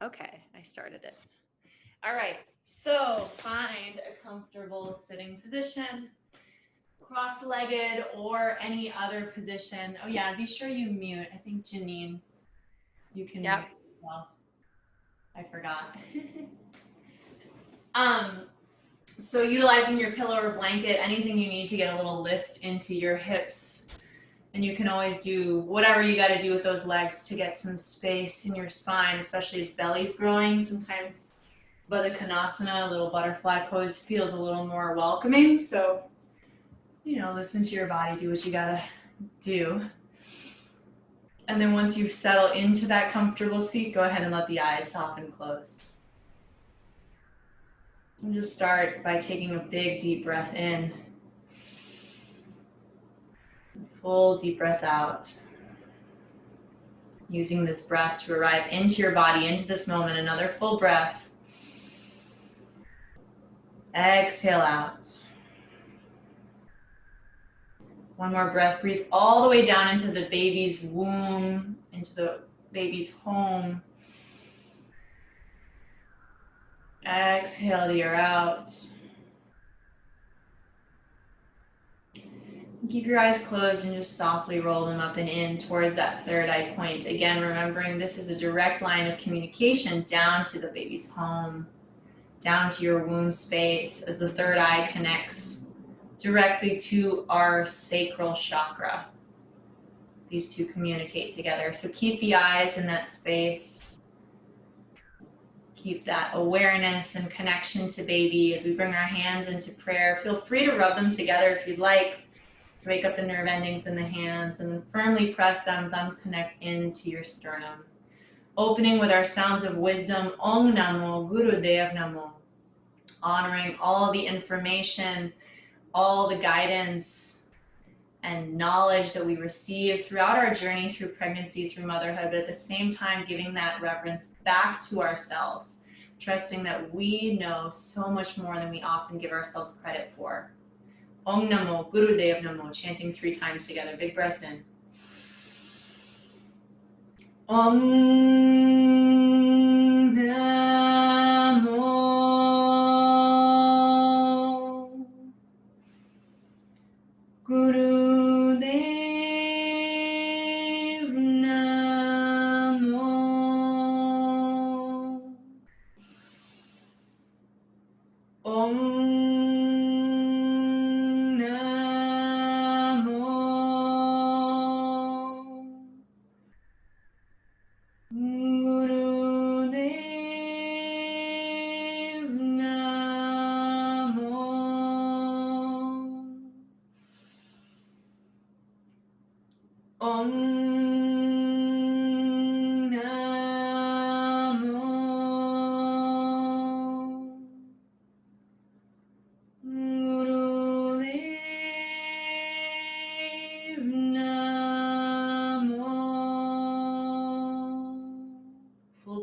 Okay, I started it. All right, so find a comfortable sitting position, cross-legged or any other position. Oh yeah, be sure you mute. I think Janine, you can Yep. mute yourself. I forgot. um, so utilizing your pillow or blanket, anything you need to get a little lift into your hips. And you can always do whatever you got to do with those legs to get some space in your spine, especially as belly's growing. Sometimes Baddha Konasana, a little butterfly pose, feels a little more welcoming. So, listen to your body, do what you got to do. And then once you settle into that comfortable seat, go ahead and let the eyes soften close. And just start by taking a big deep breath in. Full deep breath out. Using this breath to arrive into your body, into this moment. Another full breath. Exhale out. One more breath. Breathe all the way down into the baby's womb, into the baby's home. Exhale the air out. Keep your eyes closed and just softly roll them up and in towards that third eye point. Again, remembering this is a direct line of communication down to the baby's home, down to your womb space as the third eye connects directly to our sacral chakra. These two communicate together. So keep the eyes in that space. Keep that awareness and connection to baby as we bring our hands into prayer. Feel free to rub them together if you'd like. Wake up the nerve endings in the hands and then firmly press them. Thumbs connect into your sternum. Opening with our sounds of wisdom. Om Namo Guru Dev Namo. Honoring all the information, all the guidance and knowledge that we receive throughout our journey through pregnancy, through motherhood, but at the same time giving that reverence back to ourselves, trusting that we know so much more than we often give ourselves credit for. Om Namo Guru Dev Namo, chanting 3 times together. Big breath in. Om Namo Guru Dev Namo. Om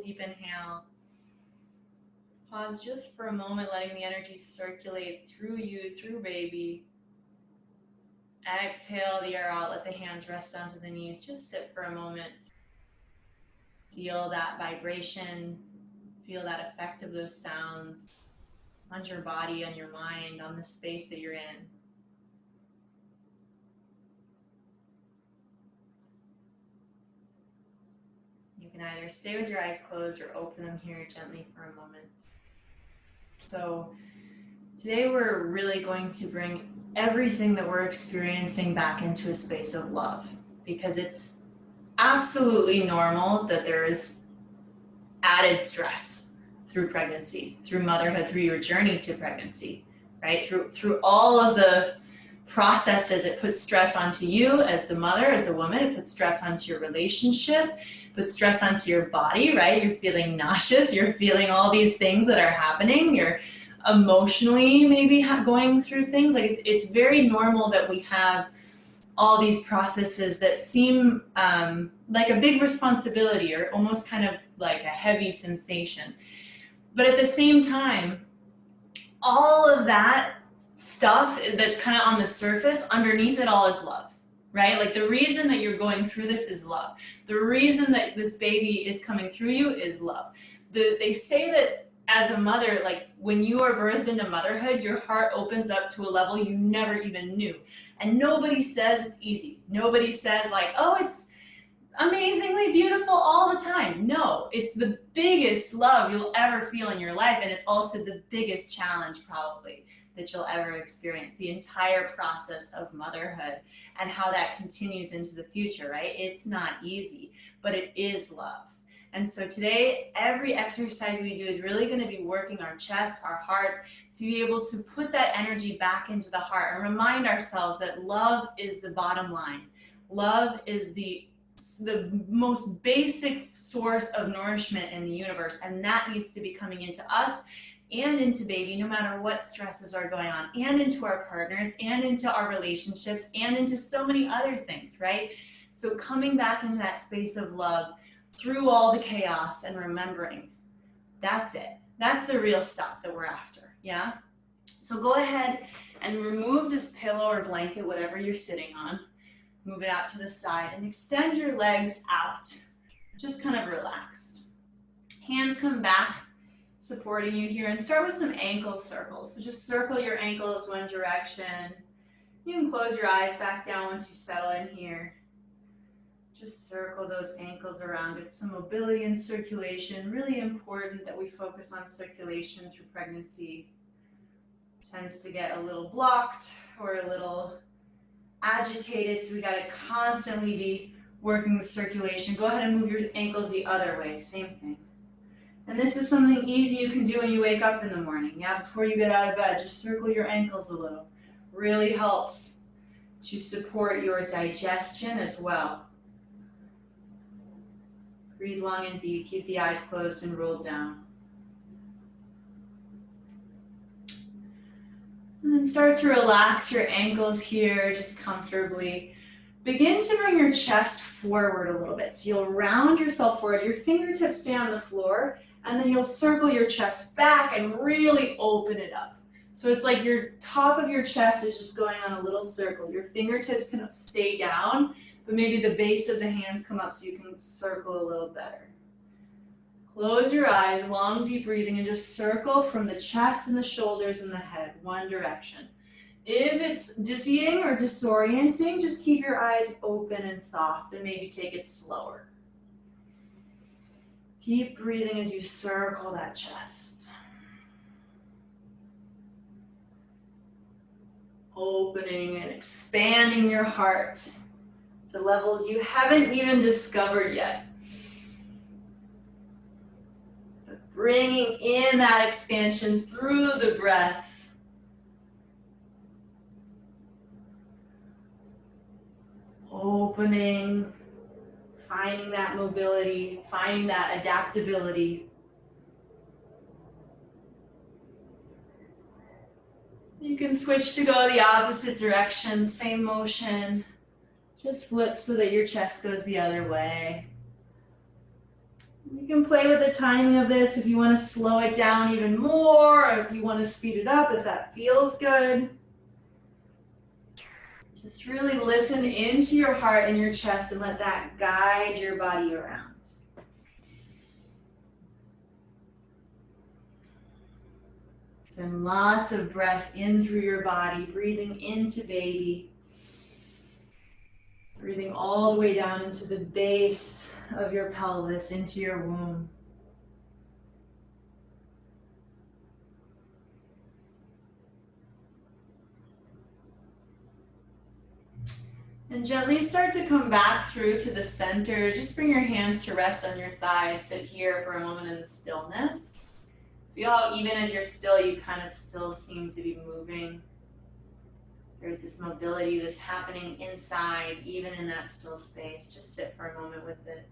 Deep inhale. Pause just for a moment, letting the energy circulate through you, through baby. Exhale the air out, let the hands rest onto the knees. Just sit for a moment. Feel that vibration, feel that effect of those sounds on your body, on your mind, on the space that you're in. You can either stay with your eyes closed or open them here gently for a moment. So today we're really going to bring everything that we're experiencing back into a space of love, because it's absolutely normal that there is added stress through pregnancy, through motherhood, through your journey to pregnancy, right? Through all of the processes, it puts stress onto you as the mother, as the woman. It puts stress onto your relationship, puts stress onto your body, right? You're feeling nauseous, you're feeling all these things that are happening, you're emotionally maybe going through things. Like it's very normal that we have all these processes that seem like a big responsibility or almost kind of like a heavy sensation. But at the same time, all of that stuff that's kind of on the surface, underneath it all is love, right? Like the reason that you're going through this is love. The reason that this baby is coming through you is love. They say that as a mother, like when you are birthed into motherhood, your heart opens up to a level you never even knew. And nobody says it's easy. Nobody says like, oh, it's amazingly beautiful all the time. No, it's the biggest love you'll ever feel in your life, and it's also the biggest challenge probably that you'll ever experience. The entire process of motherhood and how that continues into the future, right? It's not easy, but it is love. And so today, every exercise we do is really going to be working our chest, our heart, to be able to put that energy back into the heart and remind ourselves that love is the bottom line. Love is the most basic source of nourishment in the universe, and that needs to be coming into us and into baby, no matter what stresses are going on, and into our partners, and into our relationships, and into so many other things, right? So coming back into that space of love through all the chaos and remembering, that's it. That's the real stuff that we're after, yeah? So go ahead and remove this pillow or blanket, whatever you're sitting on. Move it out to the side and extend your legs out, just kind of relaxed. Hands come back, supporting you here, and start with some ankle circles. So just circle your ankles one direction. You can close your eyes back down once you settle in here. Just circle those ankles around. Get some mobility and circulation. Really important that we focus on circulation through pregnancy. Tends to get a little blocked or a little agitated, so we got to constantly be working with circulation. Go ahead and move your ankles the other way, same thing. And this is something easy you can do when you wake up in the morning, yeah, before you get out of bed. Just circle your ankles a little. Really helps to support your digestion as well. Breathe long and deep, keep the eyes closed and rolled down. And then start to relax your ankles here, just comfortably. Begin to bring your chest forward a little bit. So you'll round yourself forward, your fingertips stay on the floor, and then you'll circle your chest back and really open it up. So it's like your top of your chest is just going on a little circle. Your fingertips can stay down, but maybe the base of the hands come up so you can circle a little better. Close your eyes, long deep breathing, and just circle from the chest and the shoulders and the head, one direction. If it's dizzying or disorienting, just keep your eyes open and soft and maybe take it slower. Keep breathing as you circle that chest. Opening and expanding your heart to levels you haven't even discovered yet. Bringing in that expansion through the breath. Opening, finding that mobility, finding that adaptability. You can switch to go the opposite direction, same motion. Just flip so that your chest goes the other way. You can play with the timing of this if you want to slow it down even more, or if you want to speed it up, if that feels good. Just really listen into your heart and your chest and let that guide your body around. Send lots of breath in through your body, breathing into baby. Breathing all the way down into the base of your pelvis, into your womb. And gently start to come back through to the center. Just bring your hands to rest on your thighs. Sit here for a moment in the stillness. Feel how even as you're still, you kind of still seem to be moving. There's this mobility that's happening inside, even in that still space. Just sit for a moment with it.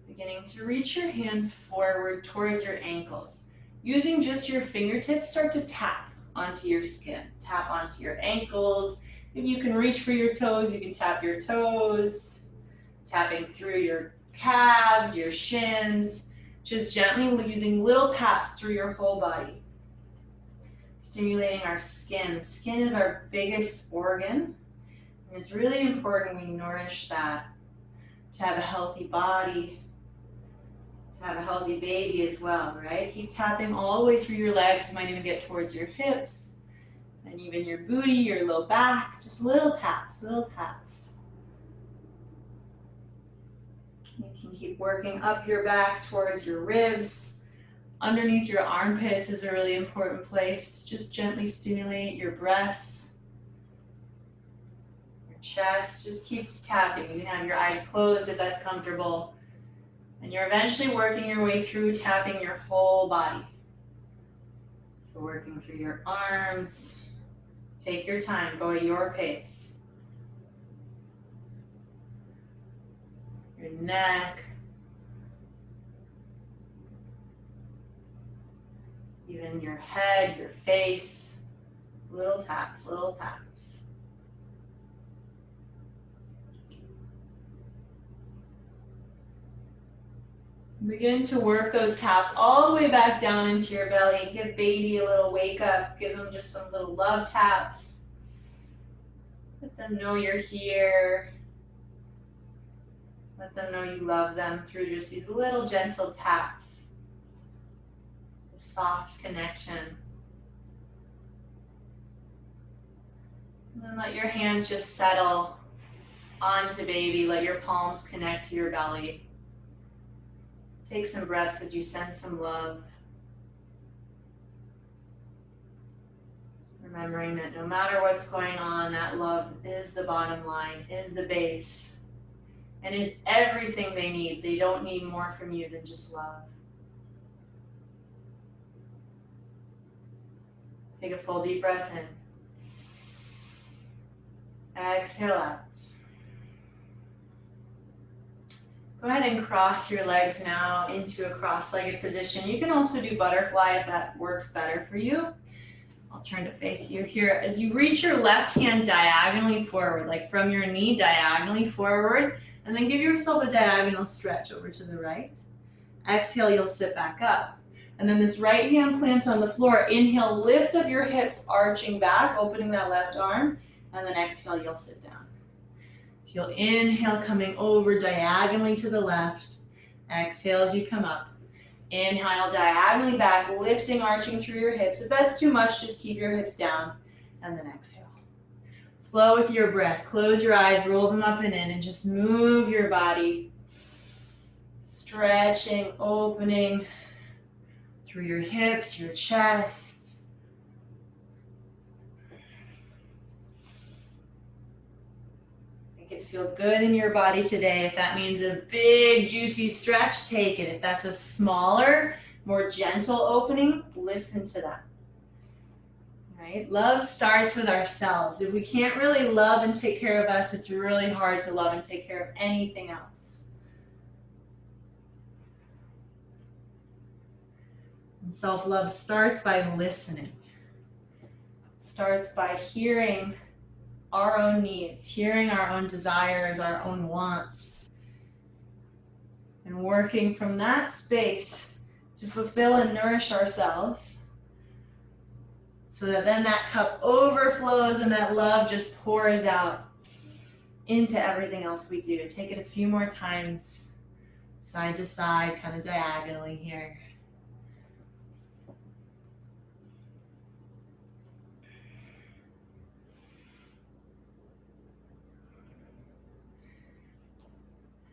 Beginning to reach your hands forward towards your ankles. Using just your fingertips, start to tap onto your skin. Tap onto your ankles. If you can reach for your toes, you can tap your toes. Tapping through your calves, your shins. Just gently using little taps through your whole body. Stimulating our skin. Skin is our biggest organ. And it's really important we nourish that to have a healthy body, to have a healthy baby as well, right? Keep tapping all the way through your legs. You might even get towards your hips and even your booty, your low back. Just little taps, little taps. You can keep working up your back towards your ribs. Underneath your armpits is a really important place to just gently stimulate your breasts, your chest. Just keep tapping. You can have your eyes closed if that's comfortable. And you're eventually working your way through tapping your whole body. So working through your arms. Take your time, go at your pace. Your neck. Even your head, your face. Little taps, little taps. Begin to work those taps all the way back down into your belly. Give baby a little wake up. Give them just some little love taps. Let them know you're here. Let them know you love them through just these little gentle taps. A soft connection. And then let your hands just settle onto baby. Let your palms connect to your belly. Take some breaths as you send some love. Remembering that no matter what's going on, that love is the bottom line, is the base, and is everything they need. They don't need more from you than just love. Take a full deep breath in. Exhale out. Go ahead and cross your legs now into a cross-legged position. You can also do butterfly if that works better for you. I'll turn to face you here. As you reach your left hand diagonally forward, like from your knee diagonally forward, and then give yourself a diagonal stretch over to the right. Exhale, you'll sit back up. And then this right hand plants on the floor. Inhale, lift up your hips, arching back, opening that left arm, and then exhale, you'll sit down. You'll inhale, coming over diagonally to the left. Exhale as you come up. Inhale, diagonally back, lifting, arching through your hips. If that's too much, just keep your hips down. And then exhale. Flow with your breath. Close your eyes, roll them up and in, and just move your body. Stretching, opening through your hips, your chest. Feel good in your body today. If that means a big, juicy stretch, take it. If that's a smaller, more gentle opening, listen to that. Right? Love starts with ourselves. If we can't really love and take care of us, it's really hard to love and take care of anything else. And self-love starts by listening. Starts by hearing our own needs, hearing our own desires, our own wants, and working from that space to fulfill and nourish ourselves so that then that cup overflows and that love just pours out into everything else we do. Take it a few more times, side to side, kind of diagonally here.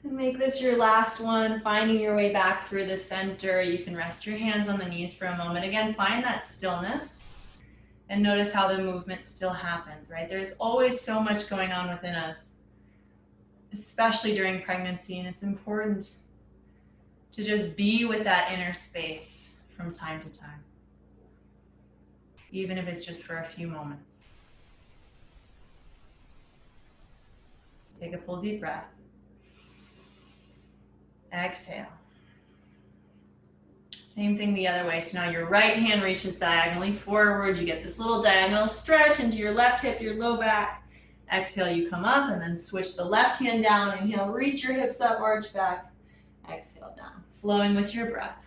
Make this your last one, finding your way back through the center. You can rest your hands on the knees for a moment. Again, find that stillness and notice how the movement still happens, right? There's always so much going on within us, especially during pregnancy, and it's important to just be with that inner space from time to time, even if it's just for a few moments. Take a full deep breath. Exhale. Same thing the other way. So now your right hand reaches diagonally forward. You get this little diagonal stretch into your left hip, your low back. Exhale, you come up and then switch the left hand down. Inhale, reach your hips up, arch back. Exhale down. Flowing with your breath.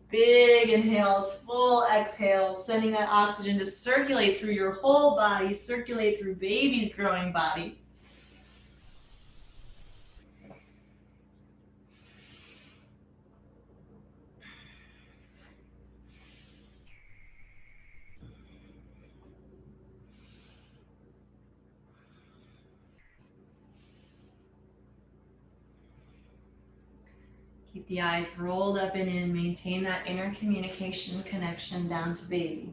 Big inhales, full exhales, sending that oxygen to circulate through your whole body, circulate through baby's growing body. Keep the eyes rolled up and in. Maintain that inner communication connection down to baby.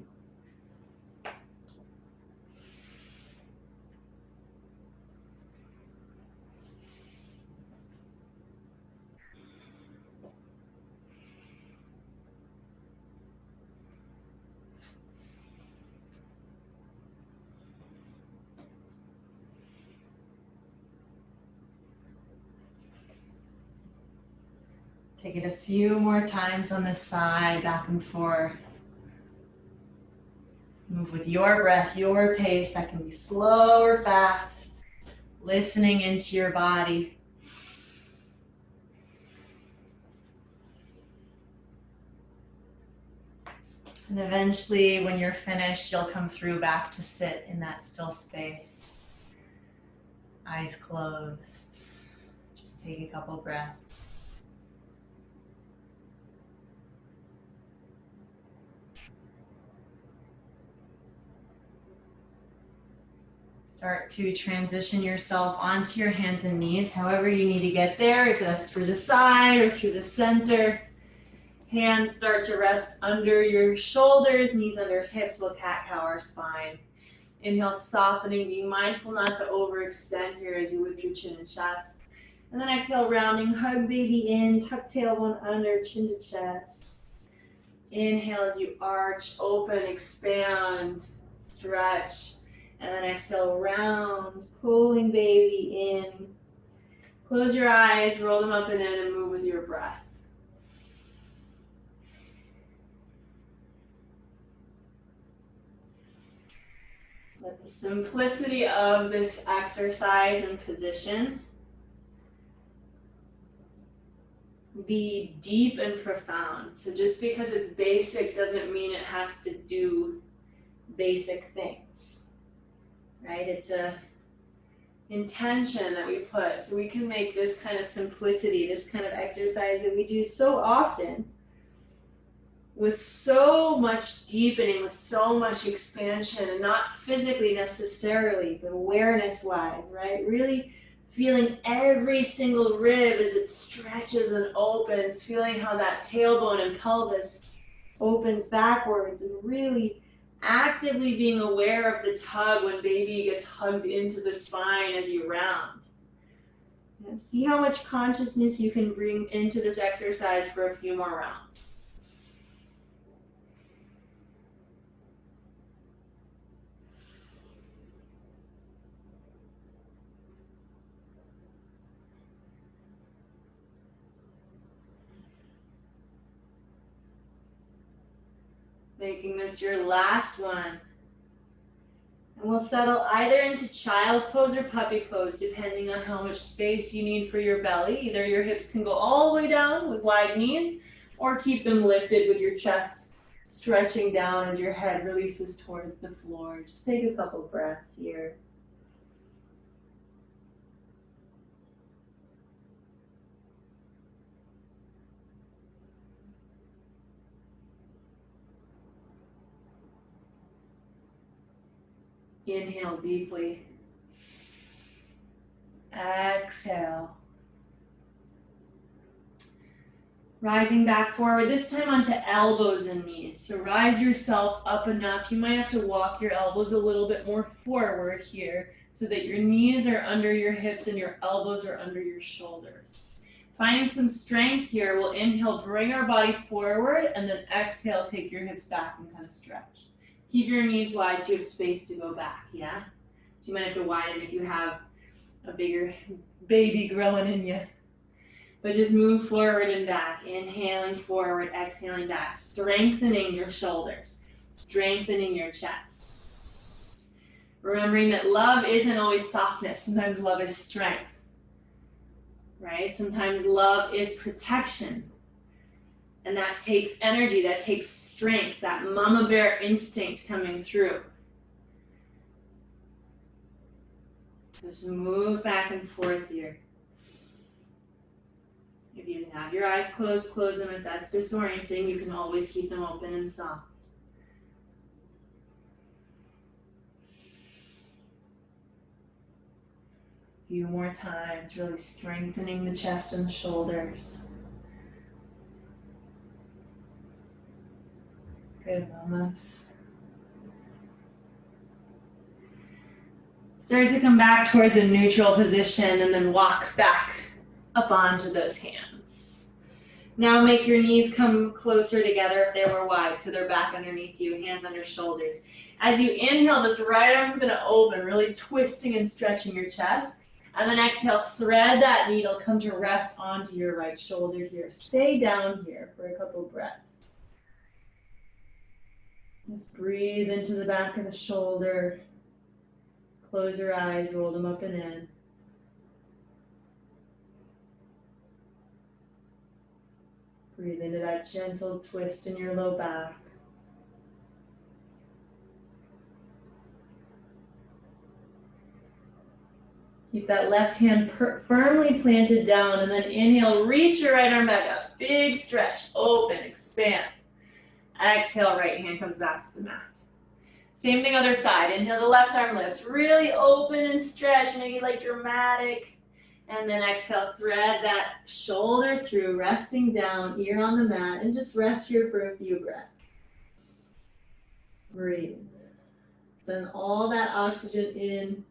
Take it a few more times on this side, back and forth. Move with your breath, your pace. That can be slow or fast. Listening into your body. And eventually, when you're finished, you'll come through back to sit in that still space. Eyes closed. Just take a couple breaths. Start to transition yourself onto your hands and knees, however you need to get there, if that's through the side or through the center. Hands start to rest under your shoulders, knees under hips. We'll cat-cow our spine. Inhale, softening, being mindful not to overextend here as you lift your chin and chest. And then exhale, rounding, hug baby in, tuck tailbone under, chin to chest. Inhale as you arch, open, expand, stretch. And then exhale, round, pulling baby in. Close your eyes, roll them up and in, and move with your breath. Let the simplicity of this exercise and position be deep and profound. So just because it's basic doesn't mean it has to do basic things. Right? It's a intention that we put so we can make this kind of simplicity, this kind of exercise that we do so often with so much deepening, with so much expansion, and not physically necessarily, but awareness-wise, right? Really feeling every single rib as it stretches and opens, feeling how that tailbone and pelvis opens backwards, and really actively being aware of the tug when baby gets hugged into the spine as you round. And see how much consciousness you can bring into this exercise for a few more rounds. Making this your last one. And we'll settle either into child's pose or puppy pose, depending on how much space you need for your belly. Either your hips can go all the way down with wide knees, or keep them lifted with your chest stretching down as your head releases towards the floor. Just take a couple breaths here. Inhale deeply. Exhale. Rising back forward, this time onto elbows and knees. So rise yourself up enough. You might have to walk your elbows a little bit more forward here so that your knees are under your hips and your elbows are under your shoulders. Finding some strength here, we'll inhale, bring our body forward, and then exhale, take your hips back and kind of stretch. Keep your knees wide so you have space to go back, yeah? So you might have to widen if you have a bigger baby growing in you. But just move forward and back, inhaling forward, exhaling back, strengthening your shoulders, strengthening your chest. Remembering that love isn't always softness. Sometimes love is strength, right? Sometimes love is protection. And that takes energy, that takes strength, that mama bear instinct coming through. Just move back and forth here. If you have your eyes closed, close them. If that's disorienting, you can always keep them open and soft. A few more times, really strengthening the chest and the shoulders. Good, mamas. Start to come back towards a neutral position and then walk back up onto those hands. Now make your knees come closer together if they were wide, so they're back underneath you, hands on your shoulders. As you inhale, this right arm's gonna open, really twisting and stretching your chest. And then exhale, thread that needle, come to rest onto your right shoulder here. Stay down here for a couple breaths. Just breathe into the back of the shoulder. Close your eyes, roll them up and in. Breathe into that gentle twist in your low back. Keep that left hand firmly planted down, and then inhale, reach your right arm back up. Big stretch, open, expand. Exhale, right hand comes back to the mat. Same thing other side. Inhale, the left arm lifts. Really open and stretch, make it like dramatic. And then exhale, thread that shoulder through, resting down, ear on the mat, and just rest here for a few breaths. Breathe. Send all that oxygen in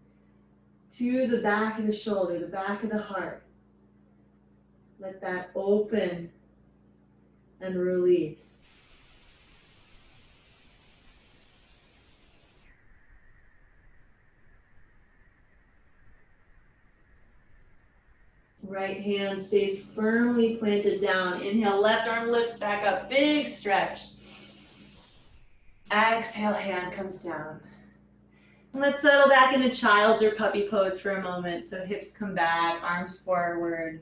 to the back of the shoulder, the back of the heart. Let that open and release. Right hand stays firmly planted down. Inhale, left arm lifts back up, big stretch. Exhale, hand comes down. Let's settle back into child's or puppy pose for a moment. So hips come back, arms forward.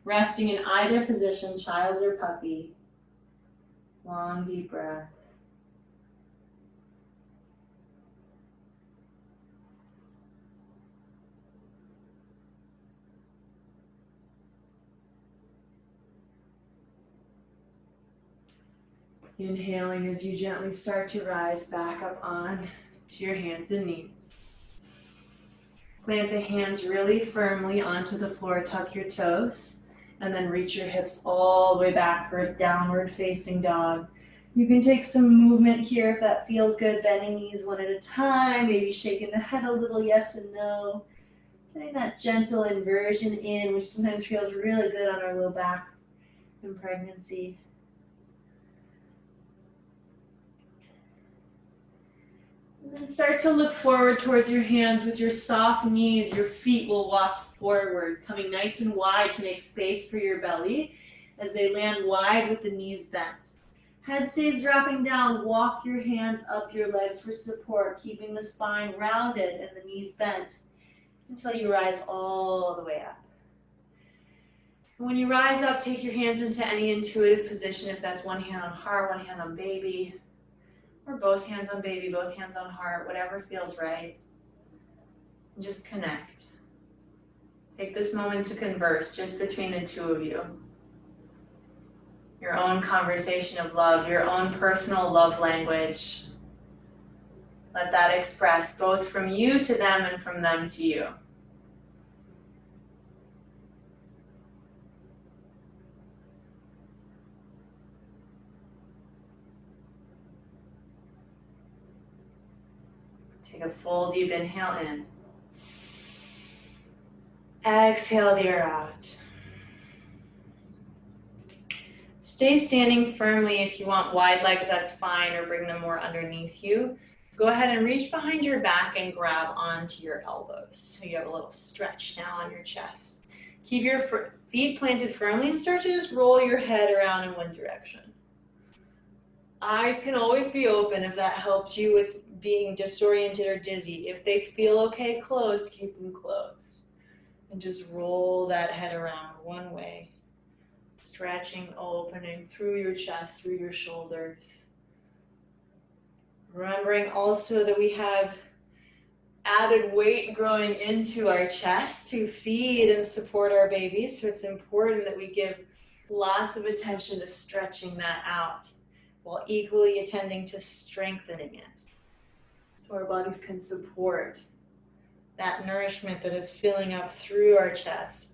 Resting in either position, child or puppy. Long, deep breath. Inhaling as you gently start to rise back up on to your hands and knees. Plant the hands really firmly onto the floor, tuck your toes, and then reach your hips all the way back for a downward facing dog. You can take some movement here if that feels good, bending knees one at a time, maybe shaking the head a little, yes and no. Getting that gentle inversion in, which sometimes feels really good on our low back in pregnancy. And then start to look forward towards your hands with your soft knees. Your feet will walk forward, coming nice and wide to make space for your belly as they land wide with the knees bent. Head stays dropping down. Walk your hands up your legs for support, keeping the spine rounded and the knees bent until you rise all the way up. And when you rise up, take your hands into any intuitive position, if that's one hand on heart, one hand on baby, or both hands on baby, both hands on heart, whatever feels right. And just connect. Take this moment to converse just between the two of you. Your own conversation of love, your own personal love language. Let that express both from you to them and from them to you. Take a full deep inhale in. Exhale the air out. Stay standing firmly. If you want wide legs, that's fine, or bring them more underneath you. Go ahead and reach behind your back and grab onto your elbows. So you have a little stretch now on your chest. Keep your feet planted firmly and start to just roll your head around in one direction. Eyes can always be open if that helped you with being disoriented or dizzy. If they feel okay closed, keep them closed. And just roll that head around one way. Stretching, opening through your chest, through your shoulders. Remembering also that we have added weight growing into our chest to feed and support our babies. So it's important that we give lots of attention to stretching that out while equally attending to strengthening it. So our bodies can support that nourishment that is filling up through our chest.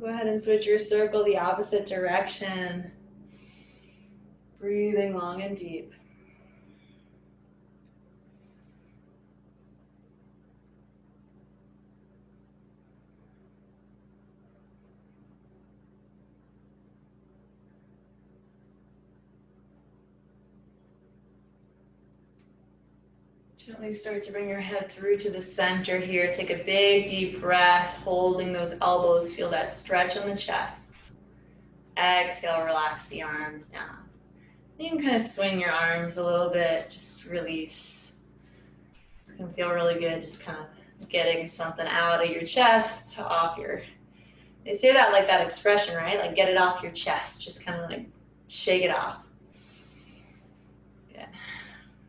Go ahead and switch your circle the opposite direction. Breathing long and deep. Gently start to bring your head through to the center here. Take a big deep breath, holding those elbows. Feel that stretch on the chest. Exhale, relax the arms down. You can kind of swing your arms a little bit, just release. It's gonna feel really good, just kind of getting something out of your chest, off your, they say that like that expression, right? Like get it off your chest, just kind of like shake it off. Good.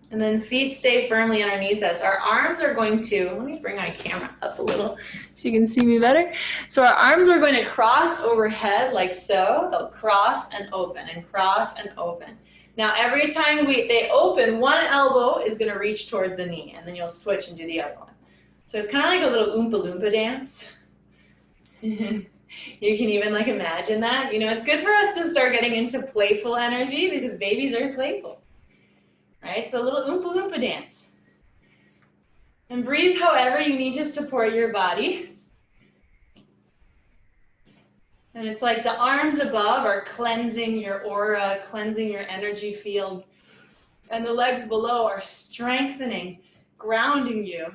And then feet stay firmly underneath us. Our arms are going to, let me bring my camera up a little so you can see me better. So our arms are going to cross overhead like so. They'll cross and open and cross and open. Now every time they open, one elbow is going to reach towards the knee, and then you'll switch and do the other one. So it's kind of like a little Oompa Loompa dance. You can even like imagine that. You know, it's good for us to start getting into playful energy because babies are playful. Right? So a little Oompa Loompa dance. And breathe however you need to support your body. And it's like the arms above are cleansing your aura, cleansing your energy field. And the legs below are strengthening, grounding you.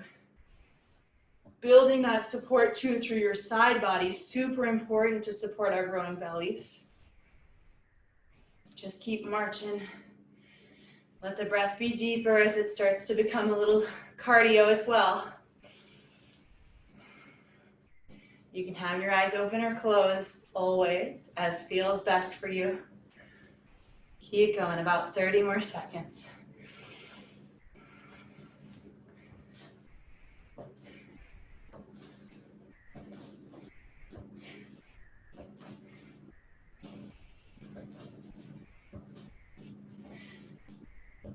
Building that support too through your side body, super important to support our growing bellies. Just keep marching. Let the breath be deeper as it starts to become a little cardio as well. You can have your eyes open or closed, always, as feels best for you. Keep going, about 30 more seconds.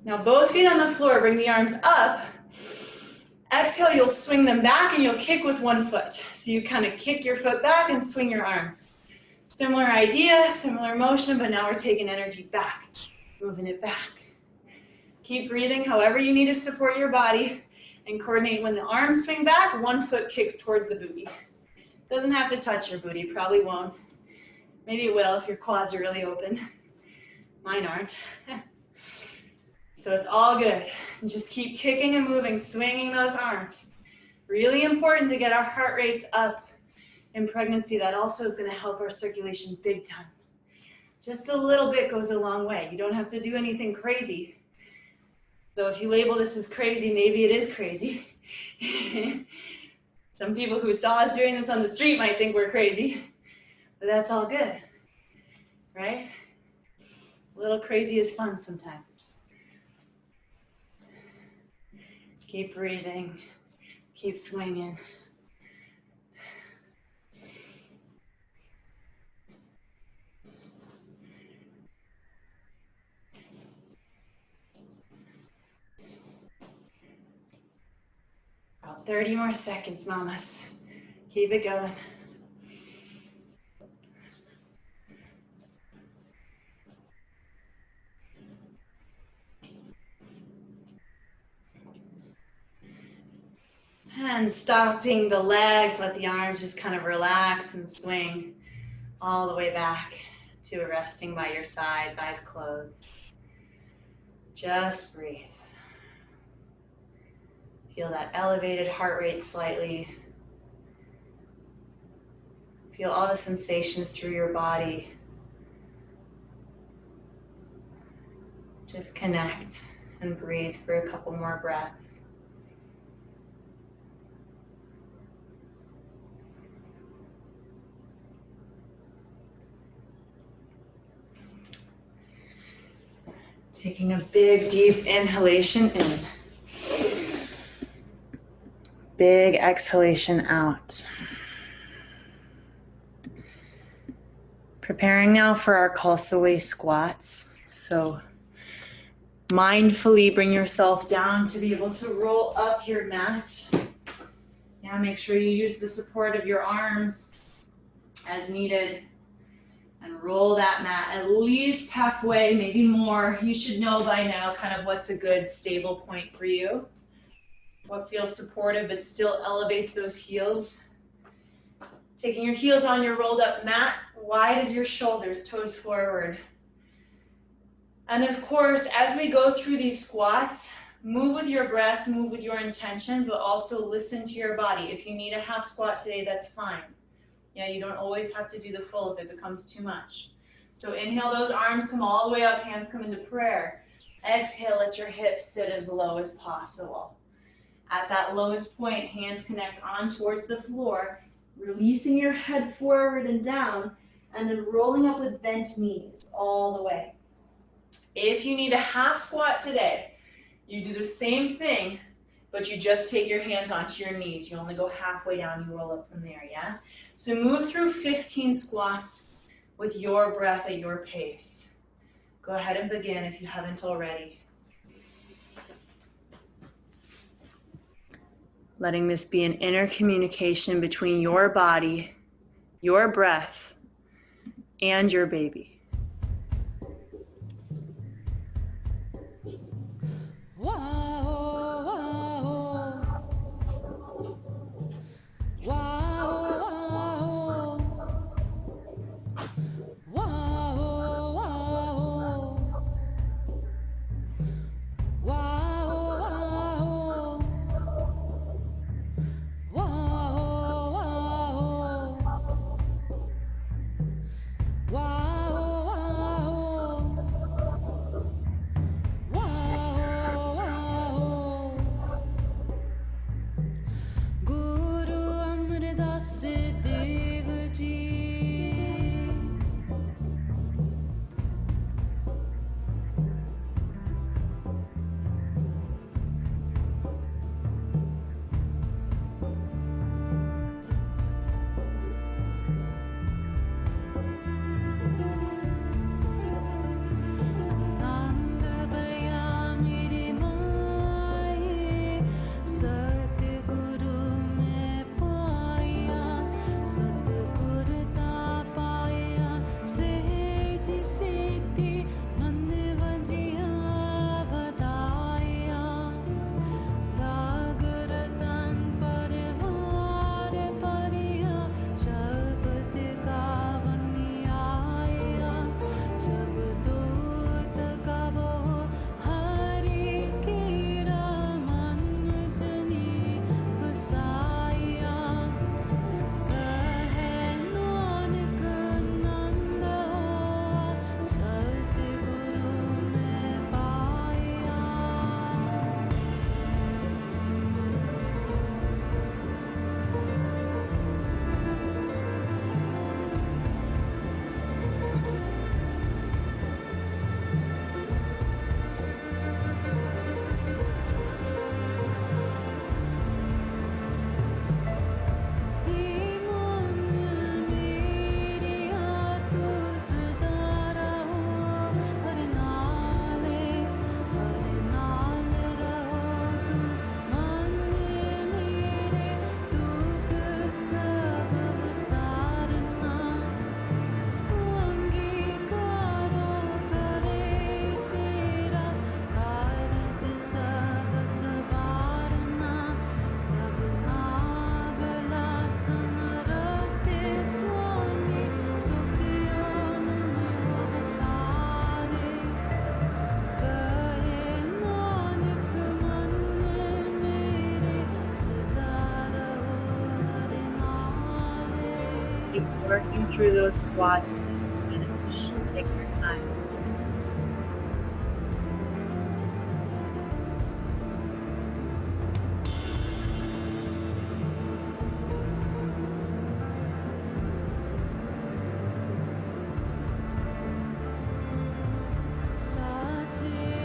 Now both feet on the floor, bring the arms up. Exhale, you'll swing them back and you'll kick with one foot. So you kind of kick your foot back and swing your arms. Similar idea, similar motion, but now we're taking energy back, moving it back. Keep breathing however you need to support your body and coordinate when the arms swing back, one foot kicks towards the booty. Doesn't have to touch your booty, probably won't. Maybe it will if your quads are really open. Mine aren't. So it's all good. And just keep kicking and moving, swinging those arms. Really important to get our heart rates up in pregnancy. That also is going to help our circulation big time. Just a little bit goes a long way. You don't have to do anything crazy. Though if you label this as crazy, maybe it is crazy. Some people who saw us doing this on the street might think we're crazy, but that's all good, right? A little crazy is fun sometimes. Keep breathing, keep swinging. About 30 more seconds, mamas. Keep it going. And stopping the legs, let the arms just kind of relax and swing all the way back to resting by your sides, eyes closed. Just breathe. Feel that elevated heart rate slightly. Feel all the sensations through your body. Just connect and breathe for a couple more breaths. Taking a big, deep inhalation in. Big exhalation out. Preparing now for our Khalsa way squats. So mindfully bring yourself down to be able to roll up your mat. Now make sure you use the support of your arms as needed. And roll that mat at least halfway, maybe more. You should know by now kind of what's a good stable point for you. What feels supportive but still elevates those heels. Taking your heels on your rolled up mat, wide as your shoulders, toes forward. And of course, as we go through these squats, move with your breath, move with your intention, but also listen to your body. If you need a half squat today, that's fine. Yeah, you don't always have to do the full if it becomes too much. So inhale, those arms come all the way up, hands come into prayer. Exhale, let your hips sit as low as possible. At that lowest point, hands connect on towards the floor, releasing your head forward and down, and then rolling up with bent knees all the way. If you need a half squat today, you do the same thing, but you just take your hands onto your knees. You only go halfway down, you roll up from there, yeah? So move through 15 squats with your breath at your pace. Go ahead and begin if you haven't already. Letting this be an inner communication between your body, your breath, and your baby. Keep working through those squats. Finish. Take your time. Sati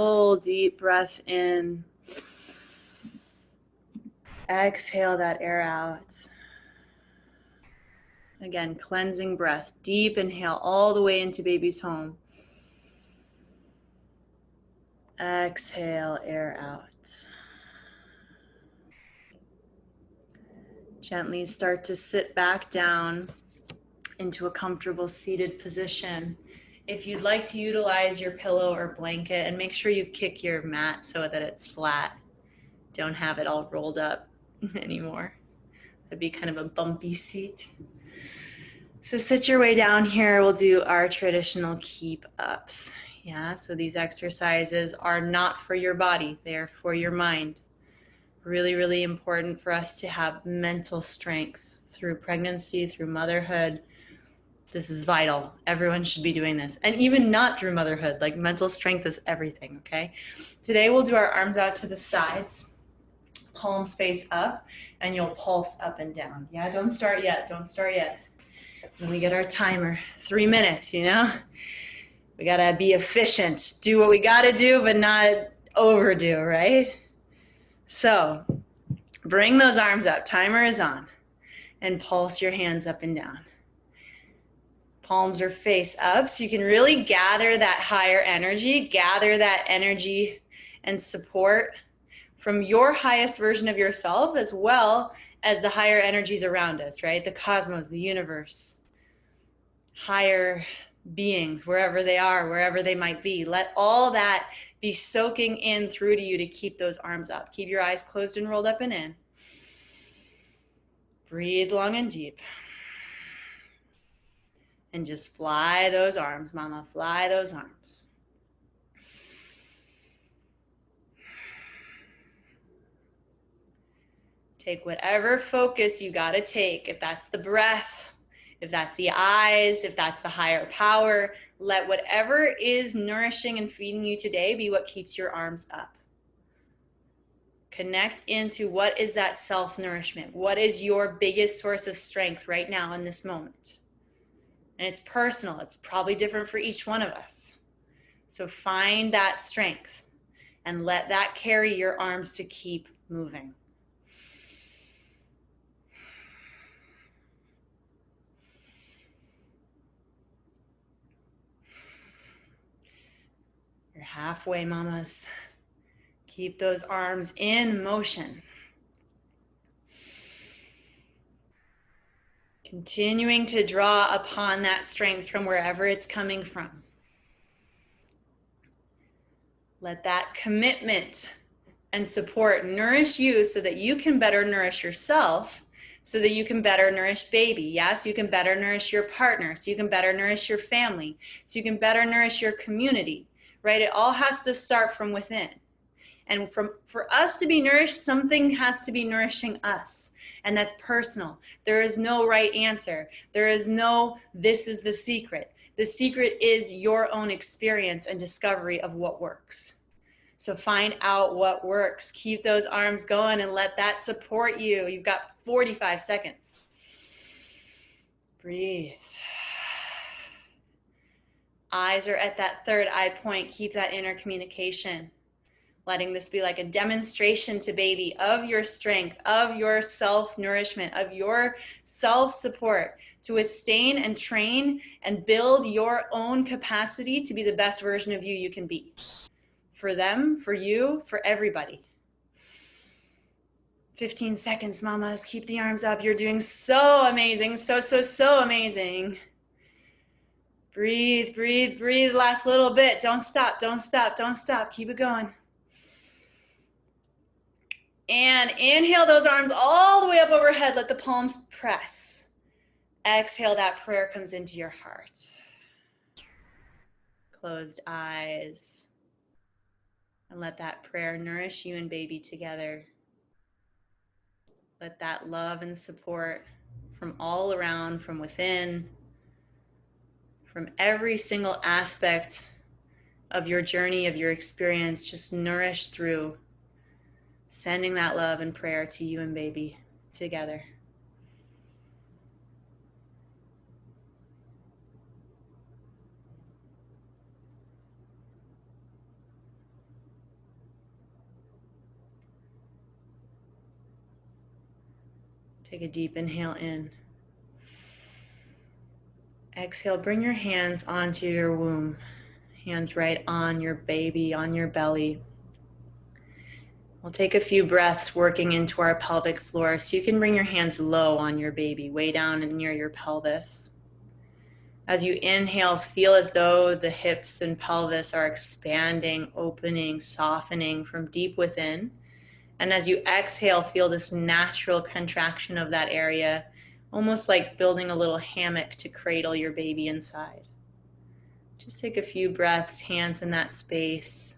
Full deep breath in. Exhale that air out. Again, cleansing breath. Deep inhale all the way into baby's home. Exhale, air out. Gently start to sit back down into a comfortable seated position. If you'd like to utilize your pillow or blanket, and make sure you kick your mat so that it's flat. Don't have it all rolled up anymore. That'd be kind of a bumpy seat. So sit your way down here. We'll do our traditional keep ups. Yeah, so these exercises are not for your body. They are for your mind. Really, really important for us to have mental strength through pregnancy, through motherhood. This is vital. Everyone should be doing this. And even not through motherhood, like mental strength is everything, okay? Today we'll do our arms out to the sides, palms face up, and you'll pulse up and down. Yeah, don't start yet, don't start yet. Then we get our timer, 3 minutes, you know? We gotta be efficient, do what we gotta do, but not overdo, right? So bring those arms up, timer is on, and pulse your hands up and down. Palms are face up, so you can really gather that higher energy, gather that energy and support from your highest version of yourself, as well as the higher energies around us, right? The cosmos, the universe, higher beings, wherever they are, wherever they might be. Let all that be soaking in through to you to keep those arms up. Keep your eyes closed and rolled up and in. Breathe long and deep. And just fly those arms, mama, fly those arms. Take whatever focus you gotta take. If that's the breath, if that's the eyes, if that's the higher power, let whatever is nourishing and feeding you today be what keeps your arms up. Connect into what is that self-nourishment? What is your biggest source of strength right now in this moment? And it's personal. It's probably different for each one of us. So find that strength and let that carry your arms to keep moving. You're halfway, mamas. Keep those arms in motion. Continuing to draw upon that strength from wherever it's coming from. Let that commitment and support nourish you so that you can better nourish yourself, so that you can better nourish baby. Yes, you can better nourish your partner, so you can better nourish your family, so you can better nourish your community, right? It all has to start from within. And for us to be nourished, something has to be nourishing us. And that's personal. There is no right answer. There is no, this is the secret. The secret is your own experience and discovery of what works. So find out what works. Keep those arms going and let that support you. You've got 45 seconds. Breathe. Eyes are at that third eye point. Keep that inner communication. Letting this be like a demonstration to baby of your strength, of your self-nourishment, of your self-support to withstand and train and build your own capacity to be the best version of you you can be. For them, for you, for everybody. 15 seconds, mamas. Keep the arms up. You're doing so amazing. So amazing. Breathe, breathe, breathe. Last little bit. Don't stop, don't stop, don't stop. Keep it going. And inhale those arms all the way up overhead. Let the palms press. Exhale, that prayer comes into your heart. Closed eyes. And let that prayer nourish you and baby together. Let that love and support from all around, from within, from every single aspect of your journey, of your experience, just nourish through, sending that love and prayer to you and baby together. Take a deep inhale in. Exhale, bring your hands onto your womb. Hands right on your baby, on your belly. We'll take a few breaths working into our pelvic floor, so you can bring your hands low on your baby, way down and near your pelvis. As you inhale, feel as though the hips and pelvis are expanding, opening, softening from deep within. And as you exhale, feel this natural contraction of that area, almost like building a little hammock to cradle your baby inside. Just take a few breaths, hands in that space,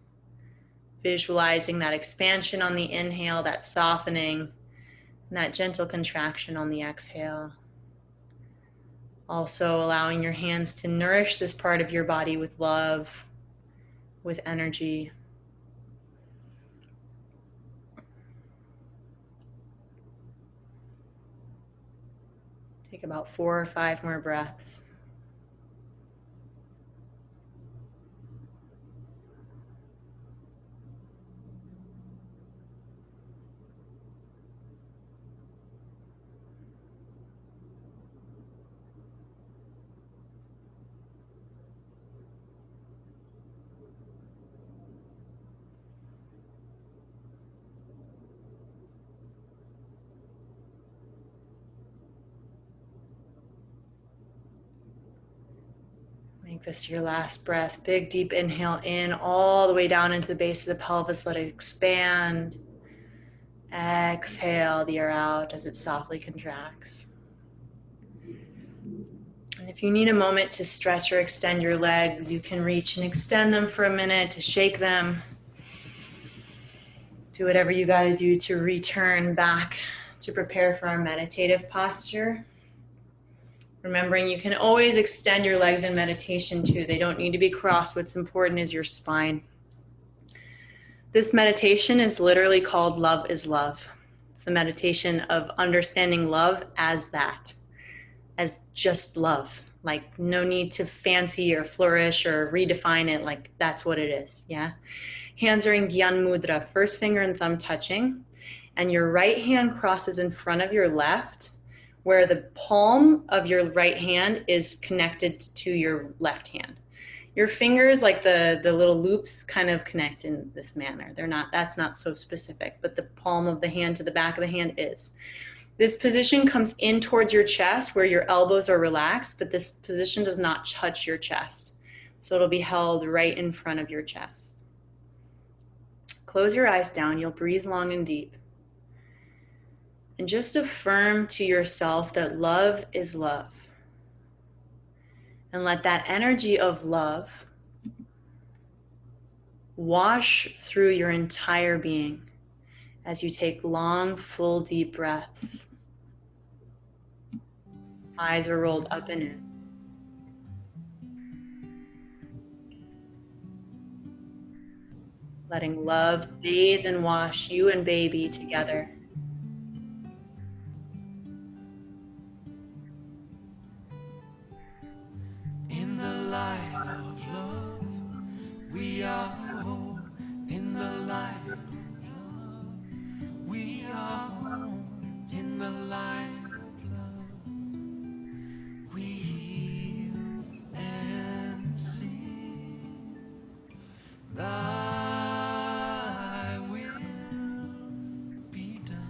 visualizing that expansion on the inhale, that softening, and that gentle contraction on the exhale. Also allowing your hands to nourish this part of your body with love, with energy. Take about 4 or 5 more breaths. Make this your last breath. Big, deep inhale in, all the way down into the base of the pelvis. Let it expand. Exhale the air out as it softly contracts. And if you need a moment to stretch or extend your legs, you can reach and extend them for a minute, to shake them. Do whatever you got to do to return back to prepare for our meditative posture. Remembering you can always extend your legs in meditation too. They don't need to be crossed. What's important is your spine. This meditation is literally called Love is Love. It's the meditation of understanding love as that, as just love. Like no need to fancy or flourish or redefine it. Like that's what it is, yeah? Hands are in Gyan Mudra, first finger and thumb touching, and your right hand crosses in front of your left, where the palm of your right hand is connected to your left hand. Your fingers, like the little loops, kind of connect in this manner. That's not so specific, but the palm of the hand to the back of the hand is. This position comes in towards your chest where your elbows are relaxed, but this position does not touch your chest. So it'll be held right in front of your chest. Close your eyes down. You'll breathe long and deep. And just affirm to yourself that love is love. And let that energy of love wash through your entire being as you take long, full, deep breaths. Eyes are rolled up and in. Letting love bathe and wash you and baby together. In the light of love, we are home. In the light of love, we are home. In the light of love, we heal and sing. Thy will be done.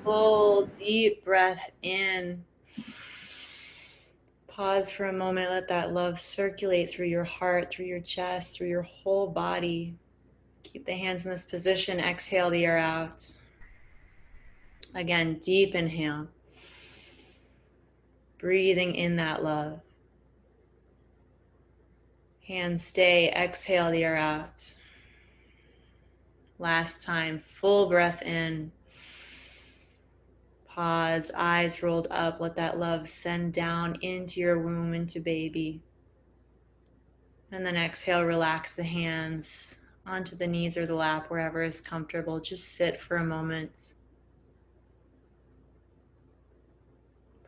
Full deep breath in. Pause for a moment. Let that love circulate through your heart, through your chest, through your whole body. Keep the hands in this position. Exhale the air out. Again, deep inhale. Breathing in that love. Hands stay. Exhale the air out. Last time. Full breath in. Pause. Eyes rolled up. Let that love send down into your womb, into baby. And then exhale, relax the hands onto the knees or the lap, wherever is comfortable. Just sit for a moment.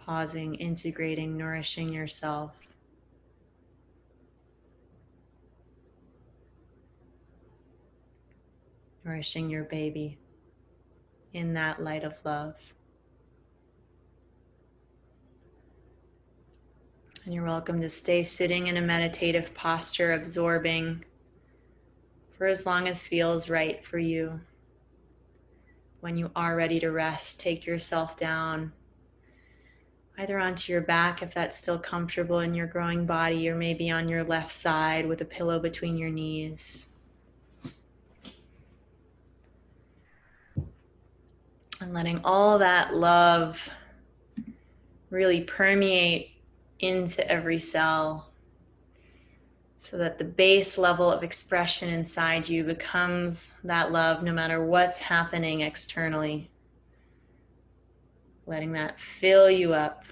Pausing, integrating, nourishing yourself. Nourishing your baby in that light of love. And you're welcome to stay sitting in a meditative posture, absorbing for as long as feels right for you. When you are ready to rest, take yourself down, either onto your back if that's still comfortable in your growing body, or maybe on your left side with a pillow between your knees. And letting all that love really permeate into every cell, so that the base level of expression inside you becomes that love no matter what's happening externally. Letting that fill you up.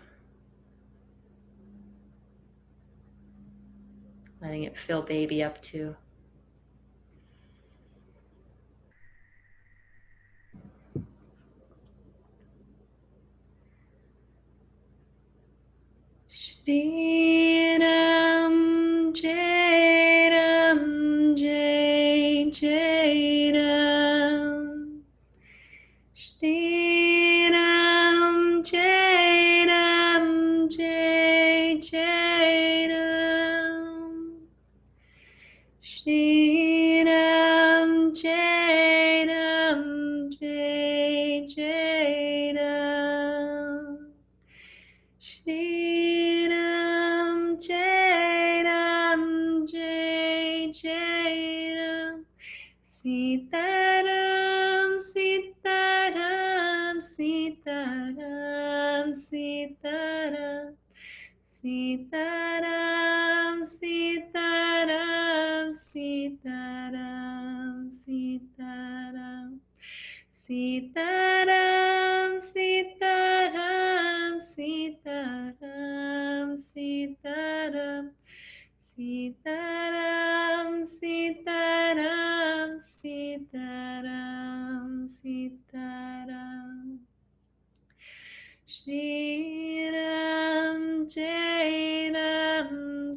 Letting it fill baby up too. Shriram Jairam Jai Jairam. Shriram Jairam Jai Jairam. Shriram Jairam Jai Jairam. Shriram Jairam Jai Jairam. Sitaram Sitaram Sitaram Sitaram. Sitaram Sitaram Sitaram Sitaram. Sitaram Sitaram Sitaram Sitaram. Sitaram Sitaram Sitaram Sitaram. Shriram Jairam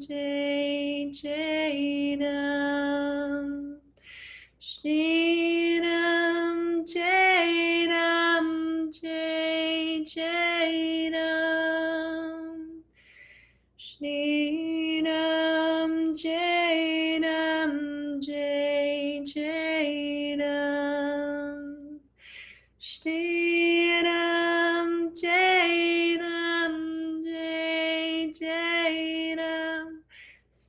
Jai Jairam. Shriram Jairam Jai Jairam. Shriram Jairam Jai Jairam. Shriram Jairam Jai Jairam.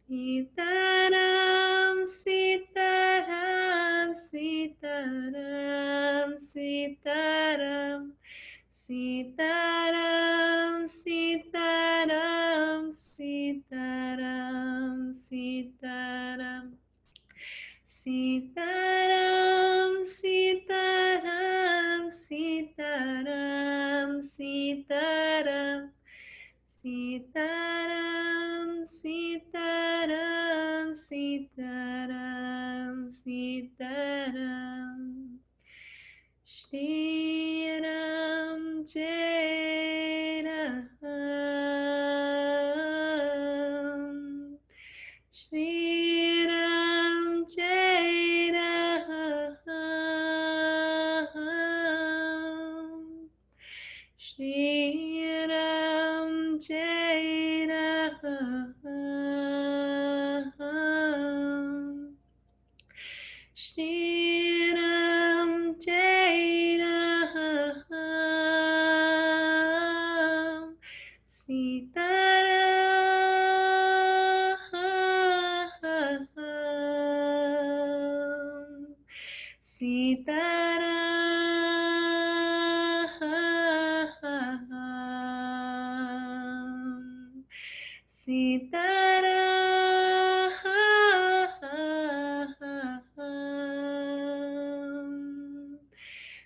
Sitaram Sitaram Sitaram Sitaram. Sitaram Sitaram Sitaram Sitaram. Sitaram Sitaram Sitaram Sitaram. Sitaram Sitaram Sitaram Sitaram. Shriram Jairam. Shriram Jairam. Shriram Jairam. Shriram Jairam. Sitaram, Sitaram,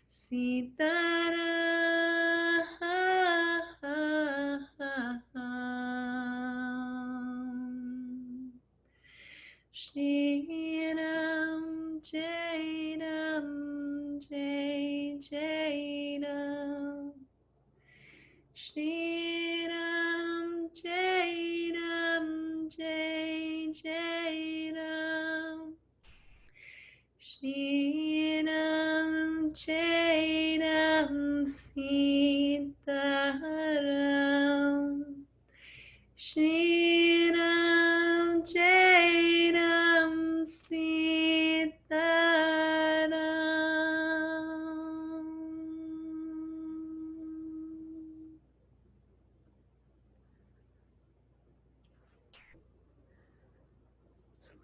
Sitaram. Shri Ram Jai Ram Jai Jai Ram. Shri Ram Jai Ram Jai Jai Ram. Shri Ram Jai Ram Sita Ram. Shri Ram Jai Ram Sita Ram.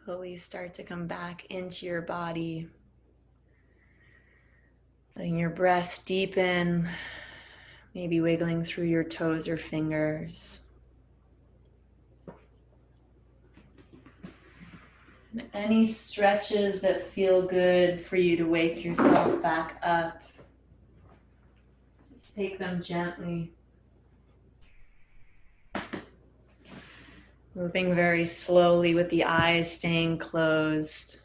Slowly start to come back into your body, letting your breath deepen, maybe wiggling through your toes or fingers. And any stretches that feel good for you to wake yourself back up, just take them gently. Moving very slowly with the eyes staying closed.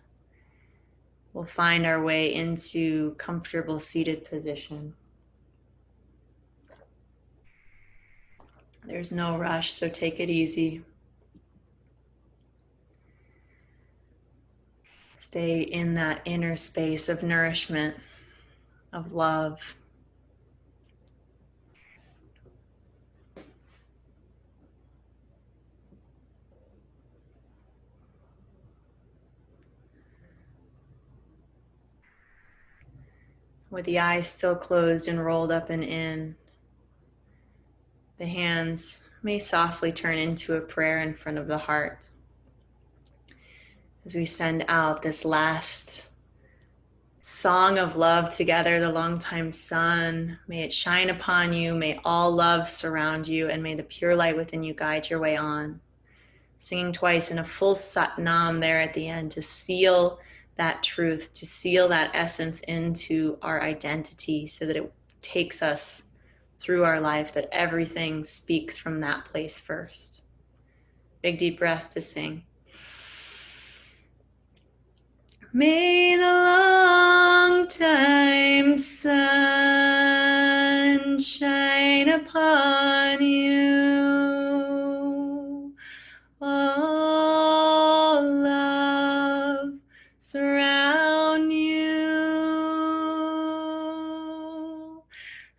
We'll find our way into comfortable seated position. There's no rush, so take it easy. Stay in that inner space of nourishment, of love. With the eyes still closed and rolled up and in, the hands may softly turn into a prayer in front of the heart as we send out this last song of love together, the longtime sun. May it shine upon you, may all love surround you, and may the pure light within you guide your way on. Singing twice in a full Satnam there at the end to seal that truth, to seal that essence into our identity so that it takes us through our life, that everything speaks from that place first. Big deep breath to sing. May the long time sun shine upon you. All love surround you,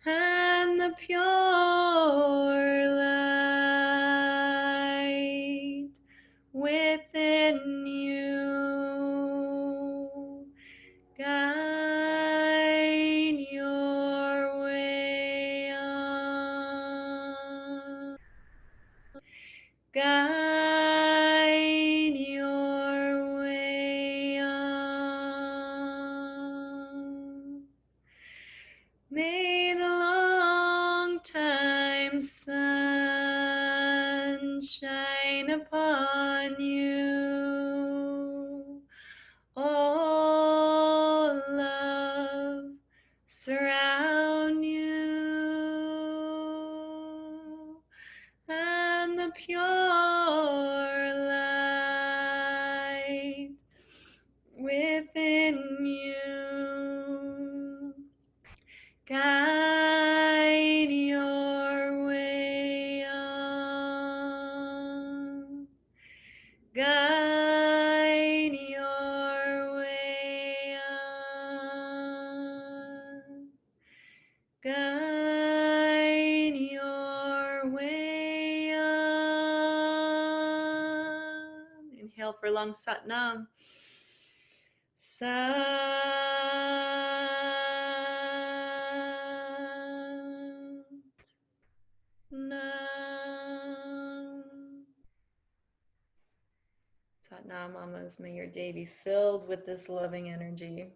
and the pure light within you guide your way on. Guide your way on. May the long time sun shine upon you. All love surround you, and the pure light within you guide your way on. Guide your way on. Guide your way on. Inhale for long Satnam. Satnam, mamas, may your day be filled with this loving energy.